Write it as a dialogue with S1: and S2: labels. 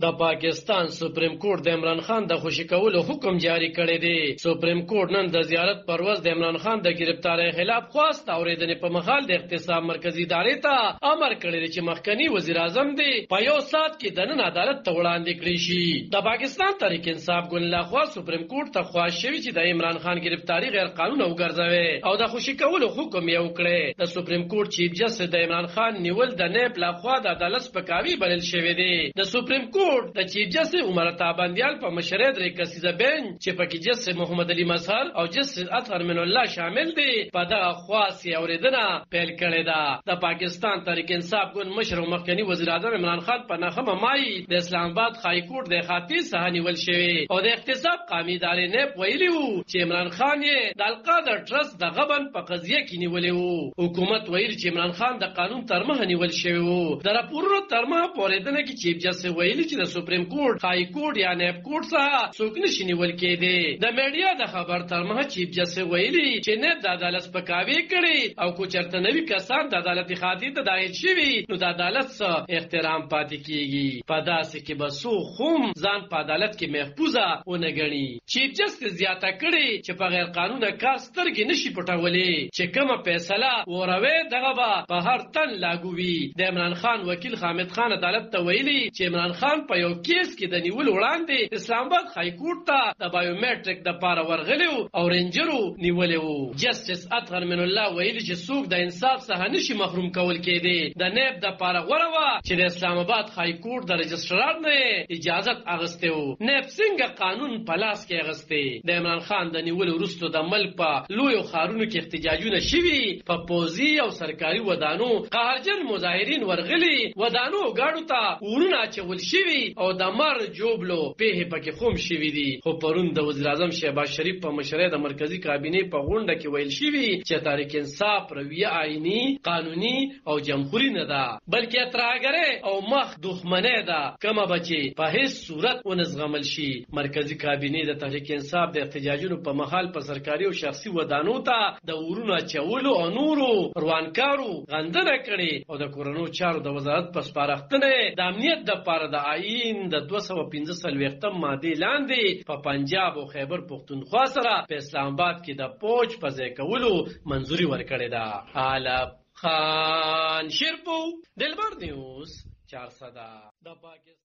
S1: د پاکستان سپریم کورټ د عمران خان د خوشی کولو حکم جاری کړی دی. سپریم کورټ نن د زیارت پر ورځ د عمران خان د گرفتاری خلاف خواست اوریدنې په مخال د احتساب مرکزی ادارې ته امر کړی دی چې مخکنی وزیر اعظم دی په یو سات کې د نن عدالت ته وړاندې کړی شي. د پاکستان تحریک انصاف ګوند لخوا سپریم کورټ ته خواست شوی چې د عمران خان گرفتاری غیر قانوني وګرځوي او د خوشی کولو حکم یې وکړي. د سپریم کورټ چیف جسټس د عمران خان نیول د نیب لخوا د عدالت سپکاوی بلل شوی دی. د سپریم کورټ د چیف جسټس عمر تابندیال په مشرۍ درې کسیزه بینچ چې پکې جسټس محمد علي مظهر او جسټس اطهر من الله شامل دي په دغه خواست اوریدنه پیل کړې ده. د پاکستان تحریک انصاف ګوند مشر او مخکنی وزیر اعظم عمران خان په نخمه مای د اسلام آباد های کورټ د خاطی څخه نیول شوی او د احتساب قومي ادارې نه ویلي وو چې عمران خان یې د القادر ټرست د غبن په قضیه کې نیولې وو. حکومت ویلي چې عمران خان د قانون تر مخه نیول شوی وو. د راپورونو تر مخه پوریدنه کې چیف جسټس ویلي چې د سپریم کورټ های کورټ یا نیب کورټ څخه څوک نشي نیول کېدی. د میډیا د خبر تر مخه چیف جسټس ویلي چې نه د عدالت سپکاوی کړي او کو چرته نوي کسان د عدالت خاطر ته داخل شوي نو د عدالت څخه احترام پاتې کیږي. په داسې کې به سو خوم ځان په عدالت کې محفوظه ونه ګڼي. چیف جسټس زیاته کړي چې په غیر قانوني کار سترګې نشي پټولې چې کومه فیصله وروي دغه به په هر تن لاګو وي. د عمران خان وکیل حامد خان عدالت ته ویلي چې عمران خان په یو کیس کې د نیول وړاندې اسلام آباد های کورټ ته د بایومټریک د پاره ورغلیو او رینجرو نیولیو. جسټس اطهر من الله ویلي چې څوک د انصاف څخه نشي محروم کول کېدی. د نیب د پاره غوړوا چې د اسلام آباد های کورټ د رجسترار نه اجازه اغسته وو. نیب څنګه قانون په لاس کې اغسته. د عمران خان د نیول وروسته د ملک په لوی خارونو کې احتجاجونه شوي. په پوزي او سرکاري ودانو قهرجن مظاهرین ورغلي. ودانو گاډو ته ورونه چول شوي او د مر جوبلو په پکې خوم شوي دي. خو پرون د وزیر اعظم شهباز شریف په مشرۍ د مرکزی کابینه په غونډه کې ویل شوي چې تحریک انصاف رویه آئینی قانوني او جمهوری نه ده بلکې اتراګره او مخ دښمنه ده. کومه بچي په هیڅ صورت ونزغمل شي. مرکزی کابینه د تحریک انصاف د احتجاجونو په مخال په سرکاري او شخصي ودانو ته د ورونه چولو او نورو روانکارو غندنه کړي او د کورونو چارو د وزارت په سپارښتنه د امنیت د پاره د آئین د 215 ماده لاندې په پنجاب او خیبر پختونخوا سره په اسلام آباد کې د پوج په ځای کولو منځوري ورکړې ده. عالم خان شیرپو دلبر نیوز 400 د پاکستان